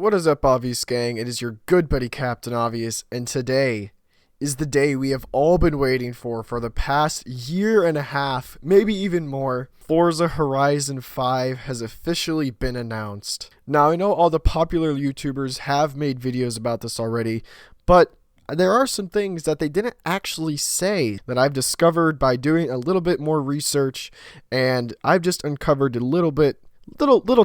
What is up, Obvious Gang? It is your good buddy Captain Obvious, and today is the day we have all been waiting for the past year and a half, maybe even more. Forza Horizon 5 has officially been announced. Now, I know all the popular YouTubers have made videos about this already, but there are some things that they didn't actually say that I've discovered by doing a little bit more research, and I've just uncovered little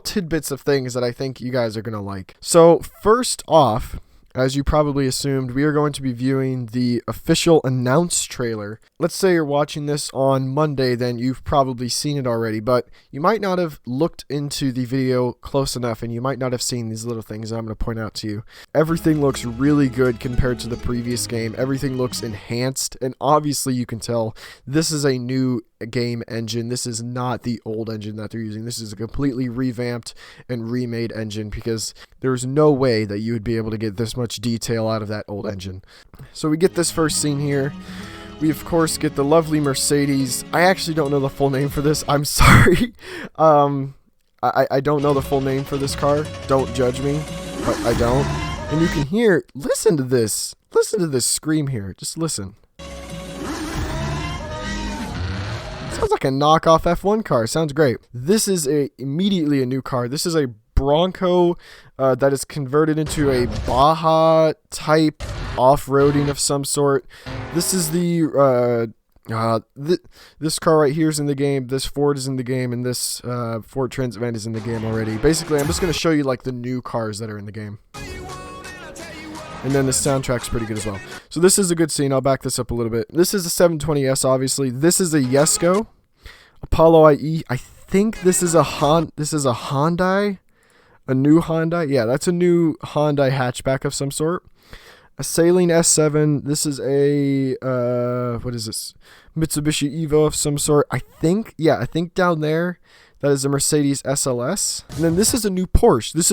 tidbits of things that I think you guys are going to like. So first off, as you probably assumed, we are going to be viewing the official announced trailer. Let's say you're watching this on Monday, then you've probably seen it already, but you might not have looked into the video close enough, and you might not have seen these little things I'm going to point out to you. Everything looks really good compared to the previous game. Everything looks enhanced, and obviously you can tell this is a new game engine. This is not the old engine that they're using. This is a completely revamped and remade engine, because there's no way that you would be able to get this much detail out of that old engine. So we get this first scene here. We of course get the lovely Mercedes. I actually don't know the full name for this. I'm sorry. I don't know the full name for this car. Don't judge me, but I don't. And you can hear, listen to this scream here. Just listen. Sounds like a knockoff F1 car. Sounds great. This is immediately a new car. This is a Bronco that is converted into a Baja type off-roading of some sort. This is the this car right here is in the game. This Ford is in the game, and this Ford Transit van is in the game already. Basically, I'm just going to show you like the new cars that are in the game. And then the soundtrack's pretty good as well. So this is a good scene. I'll back this up a little bit. This is a 720S, obviously. This is a Jesko Apollo IE. I think this is a Hyundai. A new Hyundai. Yeah, that's a new Hyundai hatchback of some sort. A Saleen S7. This is a what is this? Mitsubishi Evo of some sort. I think down there that is a Mercedes SLS. And then this is a new Porsche. This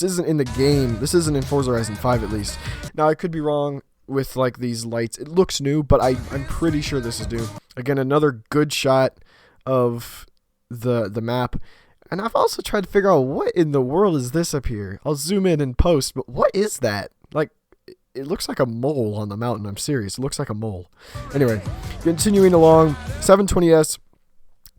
isn't in the game. This isn't in Forza Horizon 5 at least. Now, I could be wrong with like these lights. It looks new, but I'm pretty sure this is new. Again, another good shot of the map. And I've also tried to figure out what in the world is this up here. I'll zoom in and post, but what is that? Like, it looks like a mole on the mountain. I'm serious. It looks like a mole. Anyway, continuing along, 720S.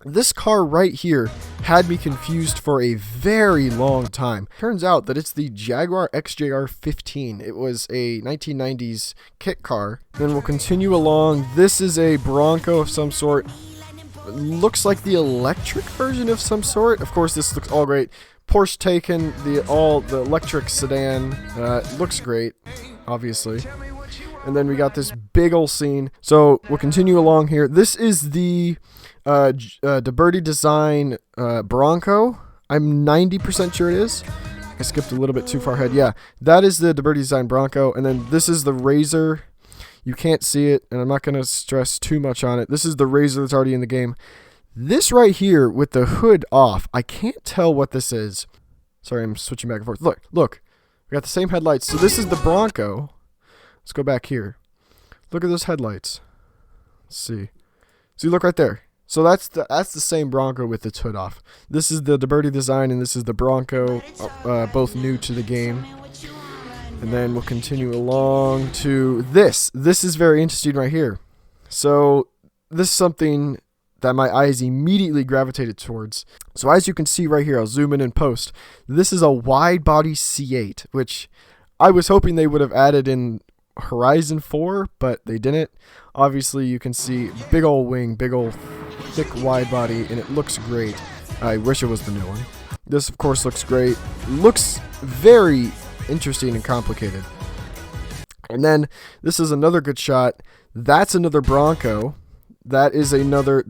This car right here had me confused for a very long time. Turns out that it's the Jaguar XJR 15. It was a 1990s kit car. Then we'll continue along. This is a Bronco of some sort. It looks like the electric version of some sort. Of course, this looks all great. Porsche Taycan, the electric sedan. Looks great, obviously. And then we got this big old scene. So we'll continue along here. This is the Liberty Design Bronco. I'm 90% sure it is. I skipped a little bit too far ahead. Yeah, that is the Liberty Design Bronco. And then this is the Razor. You can't see it, and I'm not going to stress too much on it. This is the Razor that's already in the game. This right here with the hood off, I can't tell what this is. Sorry, I'm switching back and forth. Look. We got the same headlights. So this is the Bronco. Let's go back here. Look at those headlights. Let's see. See, look right there. So that's the same Bronco with its hood off. This is the Liberty Design, and this is the Bronco, both new to the game. And then we'll continue along to this. This is very interesting right here. So this is something that my eyes immediately gravitated towards. So as you can see right here, I'll zoom in and post. This is a wide body C8, which I was hoping they would have added in Horizon 4, but they didn't. Obviously, you can see big old wing, big old thick wide body, and it looks great. I wish it was the new one. This, of course, looks great. Looks very interesting and complicated. And then this is another good shot. That's another Bronco. That is another,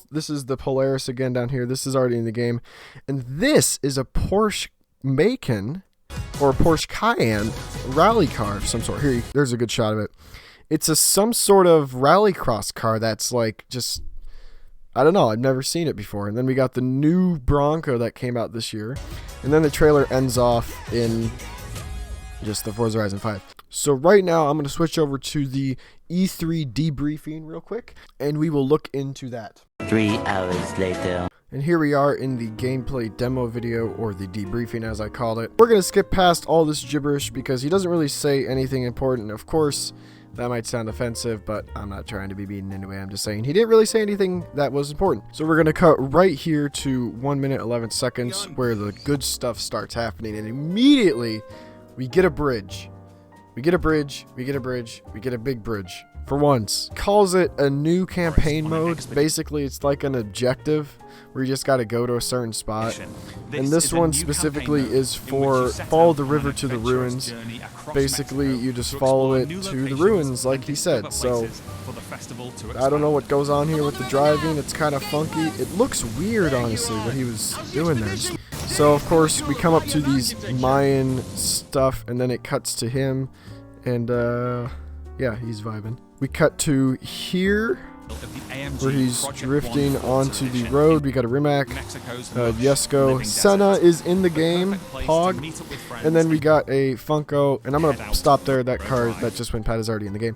this is the Polaris again down here. This is already in the game. And this is a Porsche Macan or a Porsche Cayenne rally car of some sort. Here, there's a good shot of it. It's some sort of rallycross car that's like just, I don't know. I've never seen it before. And then we got the new Bronco that came out this year. And then the trailer ends off in just the Forza Horizon 5. So right now, I'm going to switch over to the E3 debriefing real quick, and we will look into that. 3 hours later. And here we are in the gameplay demo video, or the debriefing as I call it. We're going to skip past all this gibberish because he doesn't really say anything important. Of course, that might sound offensive, but I'm not trying to be mean anyway. I'm just saying he didn't really say anything that was important. So we're going to cut right here to 1 minute 11 seconds where the good stuff starts happening. And immediately we get a bridge. We get a bridge. We get a bridge. We get a big bridge. For once. Calls it a new campaign mode. Basically, it's like an objective where you just got to go to a certain spot. And this one specifically is for follow the river to the ruins. Basically, you just follow it to the ruins, like he said. So, I don't know what goes on here with the driving. It's kind of funky. It looks weird, honestly, what he was doing there. So, of course, we come up to these Mayan stuff, and then it cuts to him. And, yeah, he's vibing. We cut to here, where he's drifting onto the road. We got a Rimac, Yesko. Senna is in the game, Pog. And then we got a Funko, and I'm going to stop there. That car that just went past is already in the game.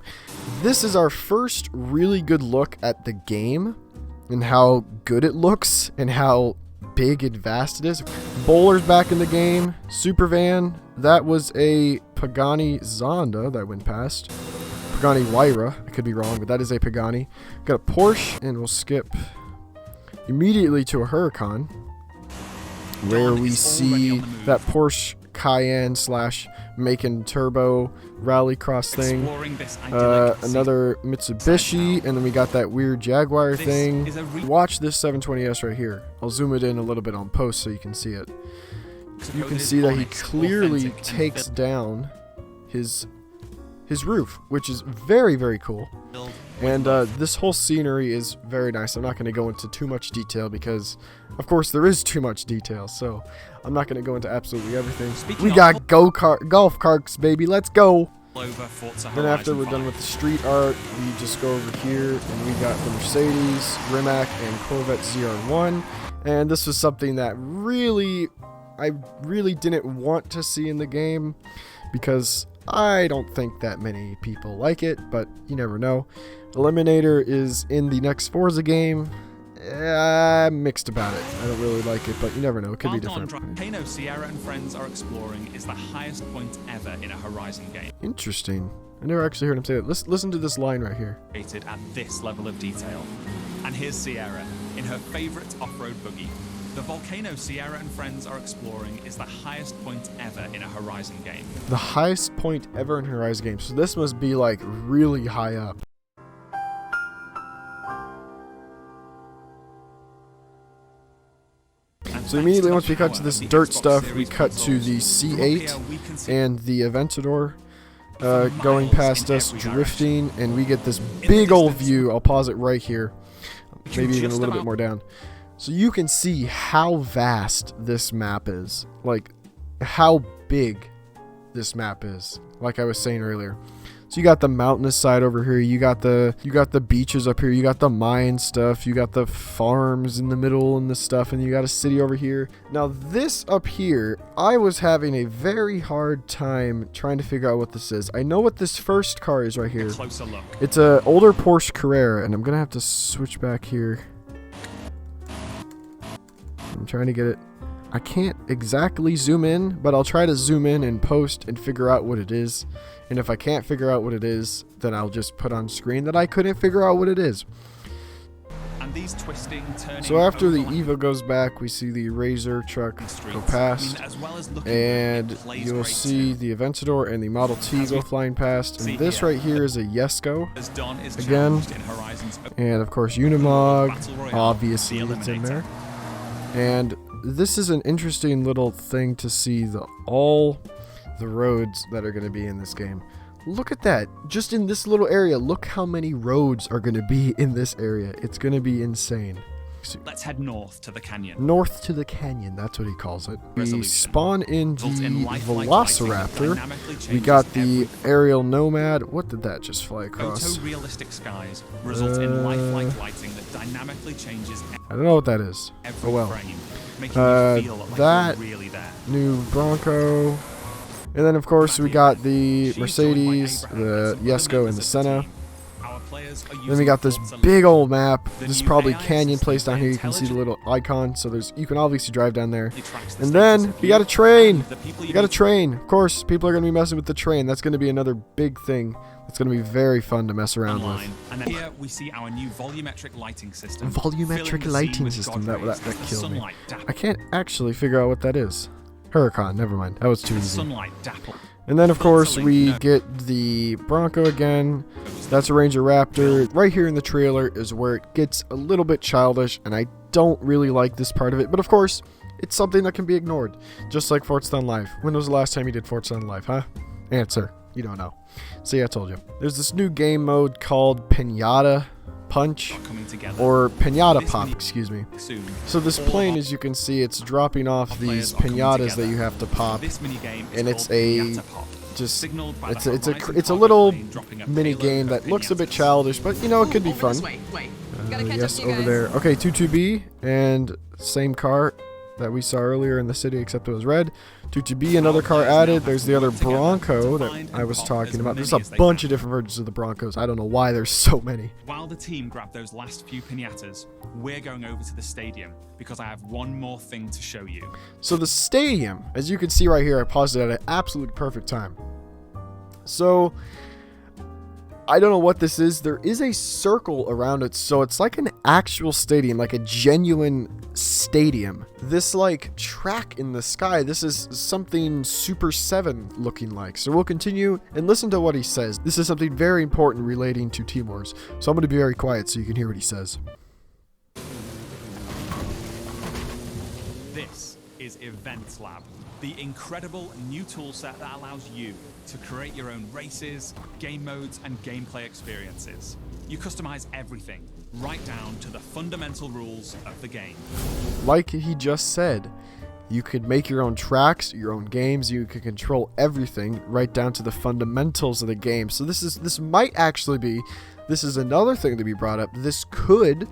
This is our first really good look at the game, and how good it looks, and how big and vast it is. Bowler's back in the game. Supervan, that was a Pagani Zonda that went past. Pagani Huayra, I could be wrong, but that is a Pagani. Got a Porsche, and we'll skip immediately to a Huracan, where we see that Porsche Cayenne / Macon Turbo Rallycross thing. Another Mitsubishi, and then we got that weird Jaguar thing. Watch this 720S right here. I'll zoom it in a little bit on post so you can see it. You can see that he clearly takes down his roof, which is very, very cool. And this whole scenery is very nice. I'm not going to go into too much detail because, of course, there is too much detail. So I'm not going to go into absolutely everything. We got golf carts, baby. Let's go. Then after we're done with the street art, we just go over here and we got the Mercedes, Rimac, and Corvette ZR1. And this was something that I really didn't want to see in the game because I don't think that many people like it, but you never know. Eliminator is in the next Forza game. I'm mixed about it. I don't really like it, but you never know. It could be different. Volcano Sierra and friends are exploring is the highest point ever in a Horizon game. Interesting. I never actually heard him say that. Listen to this line right here. At this level of detail. And here's Sierra in her favorite off-road buggy. The volcano Sierra and friends are exploring is the highest point ever in a Horizon game. The highest point ever in a Horizon game. So this must be like really high up. So immediately once we cut to this dirt stuff, we cut to the C8 and the Aventador going past us, drifting, and we get this big old view. I'll pause it right here. Maybe even a little bit more down. So you can see how vast this map is, like how big this map is, like I was saying earlier. So you got the mountainous side over here, you got the beaches up here, you got the mine stuff, you got the farms in the middle and the stuff, and you got a city over here. Now this up here, I was having a very hard time trying to figure out what this is. I know what this first car is right here. It's an older Porsche Carrera, and I'm gonna have to switch back here. I'm trying to get it. I can't exactly zoom in, but I'll try to zoom in and post and figure out what it is. And if I can't figure out what it is, then I'll just put on screen that I couldn't figure out what it is. And these twisting, turning, so after the Evo goes back, we see the Razor truck go past, and you'll see the Aventador and the Model T go flying past. And this right here is a Yesko again, and of course Unimog, obviously it's in there. And this is an interesting little thing to see all the roads that are going to be in this game. Look at that. Just in this little area, look how many roads are going to be in this area. It's going to be insane. Let's head north to the canyon. North to the canyon, that's what he calls it. We spawn in the Velociraptor. We got the aerial Nomad. What did that just fly across? Photorealistic skies result in lifelike lighting that dynamically changes. I don't know what that is. Oh well. That new Bronco. And then of course we got the Mercedes, the Yesko, and the Senna. players are Then using we got this Forza big Horizon. old map. The This is new probably AI canyon system place down here. You can see the little icon. So you can obviously drive down there. Tracks the And status then of we got a train. and the people You got a meet. train. Of course, people are going to be messing with the train. That's going to be another big thing. It's going to be very fun to mess around Online. with. And then here we see our new volumetric lighting system. Volumetric filling the lighting scene with system. God That rays as the killed me. sunlight I can't actually figure out what that is. Huracan. Never mind. That was too easy. sunlight dapple. And then, of course, Filtering, we no. get the Bronco again. That's a Ranger Raptor. Right here in the trailer is where it gets a little bit childish, and I don't really like this part of it. But, of course, it's something that can be ignored, just like Forza Live. When was the last time you did Forza Live, huh? Answer. You don't know. See, I told you. There's this new game mode called Pinata Punch, Coming together. or Pinata This Pop, mini- excuse me. Soon. So this All plane, of as you can see, it's dropping off our these players are coming pinatas that together. you have to pop. This minigame is And it's called a Pinata Pop. just Signaled by it's the a, it's a Horizon it's a cargo little plane dropping a mini payload game of that looks a bit pinatas. childish, but you know it could be Over fun. this way. Wait. Gotta catch Yes, up to you over guys. there. Okay, 22B and same car that we saw earlier in the city, except it was red. 22B, another car added. There's the other Bronco that I was talking about. There's a bunch of different versions of the Broncos. I don't know why there's so many. While the team grab those last few pinatas, we're going over to the stadium because I have one more thing to show you. So the stadium, as you can see right here, I paused it at an absolute perfect time. So I don't know what this is. There is a circle around it, so it's like an actual stadium, like a genuine stadium. This like track in the sky, this is something Super 7 looking like. So we'll continue and listen to what he says. This is something very important relating to Team Wars. So I'm going to be very quiet so you can hear what he says. This is Events Lab, the incredible new toolset that allows you to create your own races, game modes, and gameplay experiences. You customize everything, right down to the fundamental rules of the game. Like he just said, you could make your own tracks, your own games, you could control everything right down to the fundamentals of the game. So this might actually be, this is another thing to be brought up. This could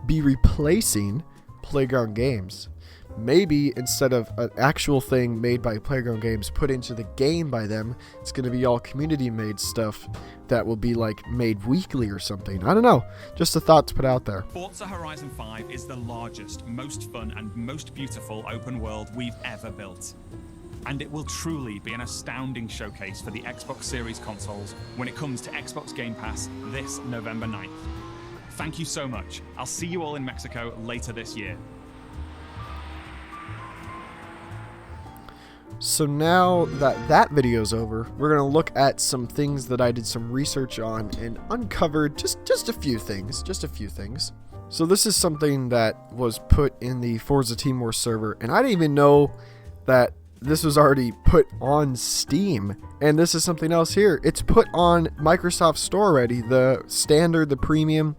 be replacing Playground Games. Maybe instead of an actual thing made by Playground Games put into the game by them, it's going to be all community made stuff that will be like made weekly or something. I don't know. Just a thought to put out there. Forza Horizon 5 is the largest, most fun, and most beautiful open world we've ever built. And it will truly be an astounding showcase for the Xbox Series consoles when it comes to Xbox Game Pass this November 9th. Thank you so much. I'll see you all in Mexico later this year. So now that that video's over, we're going to look at some things that I did some research on and uncovered just a few things, So this is something that was put in the Forza Team Wars server, and I didn't even know that this was already put on Steam. And this is something else here. It's put on Microsoft Store already, the standard, the premium,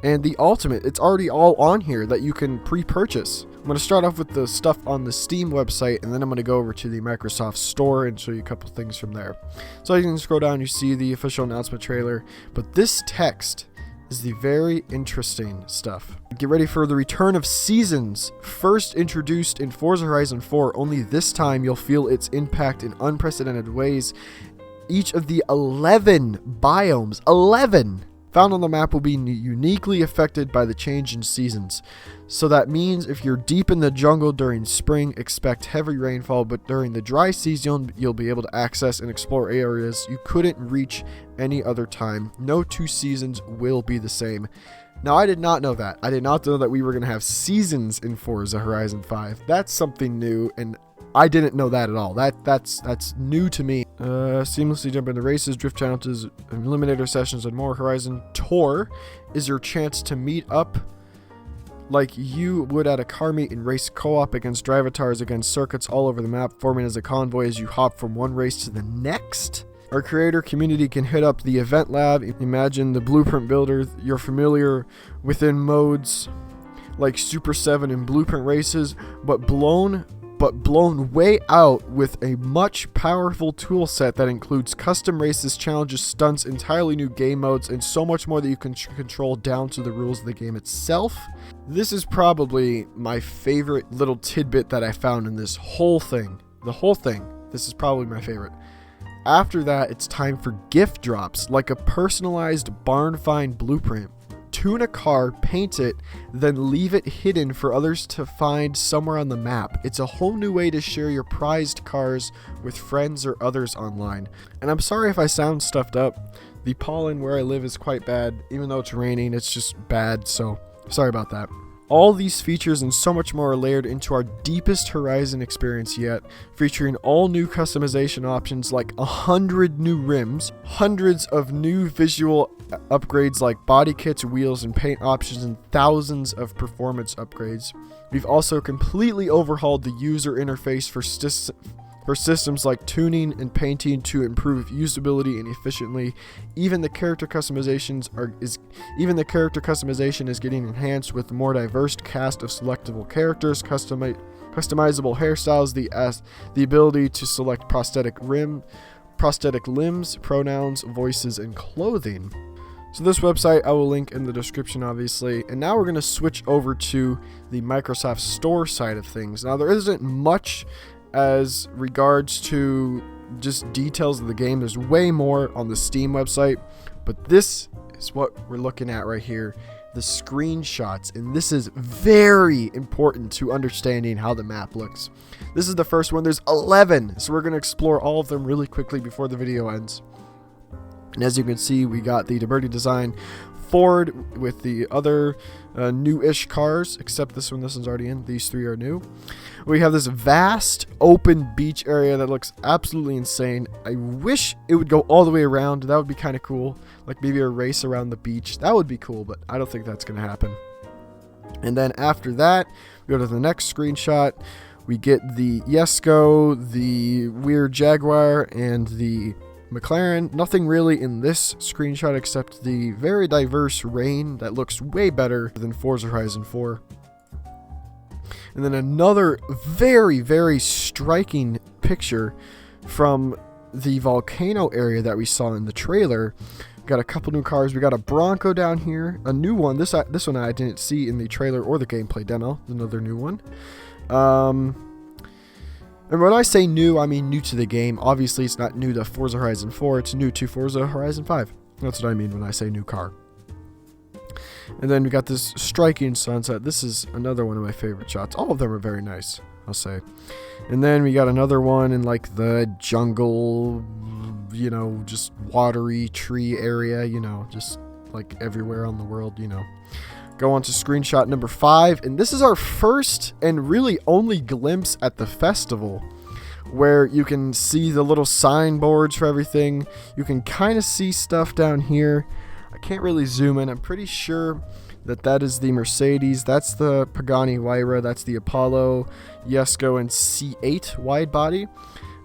and the ultimate. It's already all on here that you can pre-purchase. I'm going to start off with the stuff on the Steam website, and then I'm going to go over to the Microsoft Store and show you a couple things from there. So you can scroll down, you see the official announcement trailer, but this text is the very interesting stuff. Get ready for the return of Seasons, first introduced in Forza Horizon 4. Only this time you'll feel its impact in unprecedented ways. Each of the 11 biomes, 11 found on the map, will be uniquely affected by the change in seasons. So that means if you're deep in the jungle during spring, expect heavy rainfall, but during the dry season, you'll be able to access and explore areas you couldn't reach any other time. No two seasons will be the same. Now, I did not know that. I did not know that we were going to have seasons in Forza Horizon 5. That's something new, and I didn't know that at all. That's new to me. Seamlessly jump into races, drift challenges, eliminator sessions, and more. Horizon Tour is your chance to meet up like you would at a car meet and race co-op against drivatars against circuits all over the map, forming as a convoy as you hop from one race to the next. Our creator community can hit up the event lab. Imagine the blueprint builder you're familiar within modes like Super 7 and blueprint races, but blown way out with a much powerful tool set that includes custom races, challenges, stunts, entirely new game modes, and so much more that you can control down to the rules of the game itself. This is probably my favorite little tidbit that I found in this whole thing. The whole thing. This is probably my favorite. After that, it's time for gift drops, like a personalized barn find blueprint. Tune a car, paint it, then leave it hidden for others to find somewhere on the map. It's a whole new way to share your prized cars with friends or others online. And I'm sorry if I sound stuffed up. The pollen where I live is quite bad. Even though it's raining, it's just bad, so sorry about that. All these features and so much more are layered into our deepest Horizon experience yet, featuring all new customization options like 100 new rims, hundreds of new visual upgrades like body kits, wheels, and paint options, and thousands of performance upgrades. We've also completely overhauled the user interface for systems like tuning and painting to improve usability and efficiently. Even the character customization is getting enhanced with a more diverse cast of selectable characters, customizable hairstyles, the ability to select prosthetic limbs, pronouns, voices, and clothing. So this website I will link in the description, obviously. And now we're going to switch over to the Microsoft Store side of things. Now there isn't much as regards to just details of the game. There's way more on the Steam website, but this is what we're looking at right here, the screenshots, and this is very important to understanding how the map looks. This is the first one. There's 11, so we're going to explore all of them really quickly before the video ends. And as you can see, we got the Liberty design Ford with the other new-ish cars, except this one's already in. These three are new. We have this vast open beach area that looks absolutely insane. I wish it would go all the way around. That would be kind of cool. Like maybe a race around the beach. That would be cool, but I don't think that's going to happen. And then after that, we go to the next screenshot. We get the Yesco, the weird Jaguar, and the McLaren. Nothing really in this screenshot except the very diverse rain that looks way better than Forza Horizon 4. And then another very, very striking picture from the volcano area that we saw in the trailer. We got a couple new cars. We got a Bronco down here, a new one. This one I didn't see in the trailer or the gameplay demo. Another new one. And when I say new, I mean new to the game. Obviously, it's not new to Forza Horizon 4. It's new to Forza Horizon 5. That's what I mean when I say new car. And then we got this striking sunset. This is another one of my favorite shots. All of them are very nice, I'll say. And then we got another one in like the jungle, you know, just watery tree area, you know, just like everywhere on the world, you know. Go on to screenshot number 5, and this is our first and really only glimpse at the festival, where you can see the little signboards for everything. You can kind of see stuff down here. I can't really zoom in. I'm pretty sure that is the Mercedes. That's the Pagani Huayra. That's the Apollo, Yesco, and C8 wide body.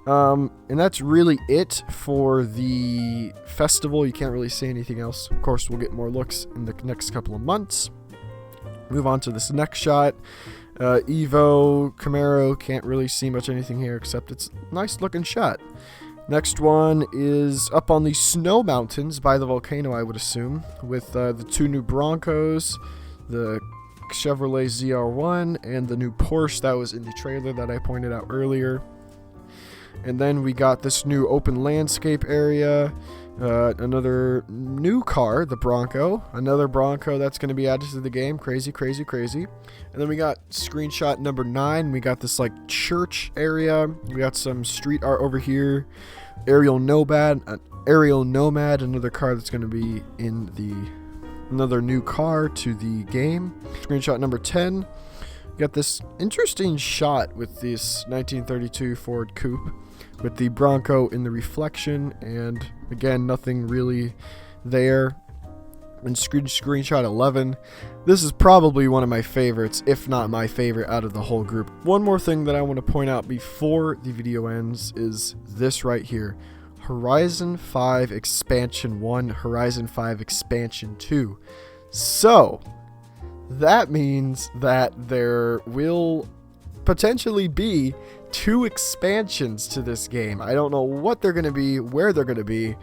And that's really it for the festival. You can't really see anything else. Of course, we'll get more looks in the next couple of months. Move on to this next shot. Evo, Camaro, can't really see much anything here except it's a nice looking shot. Next one is up on the snow mountains by the volcano, I would assume, with the two new Broncos, the Chevrolet ZR1, and the new Porsche that was in the trailer that I pointed out earlier. And then we got this new open landscape area, another new car, the Bronco, another Bronco that's going to be added to the game. Crazy, crazy, crazy. And then we got screenshot number 9. We got this like church area. We got some street art over here. Aerial Nomad, another car that's going to be in another new car to the game. Screenshot number 10. We got this interesting shot with this 1932 Ford Coupe with the Bronco in the reflection, and again, nothing really there. And screenshot 11. This is probably one of my favorites, if not my favorite out of the whole group. One more thing that I want to point out before the video ends is this right here. Horizon 5 Expansion 1, Horizon 5 Expansion 2. So, that means that there will potentially be 2 expansions to this game. I don't know what they're going to be, where they're going to be,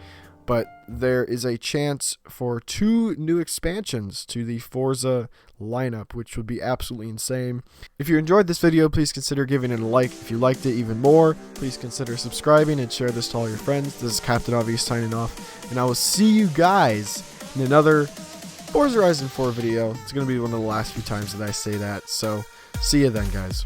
but there is a chance for 2 new expansions to the Forza lineup, which would be absolutely insane. If you enjoyed this video, please consider giving it a like. If you liked it even more, please consider subscribing and share this to all your friends. This is Captain Obvious signing off, and I will see you guys in another Forza Horizon 4 video. It's going to be one of the last few times that I say that, so see you then, guys.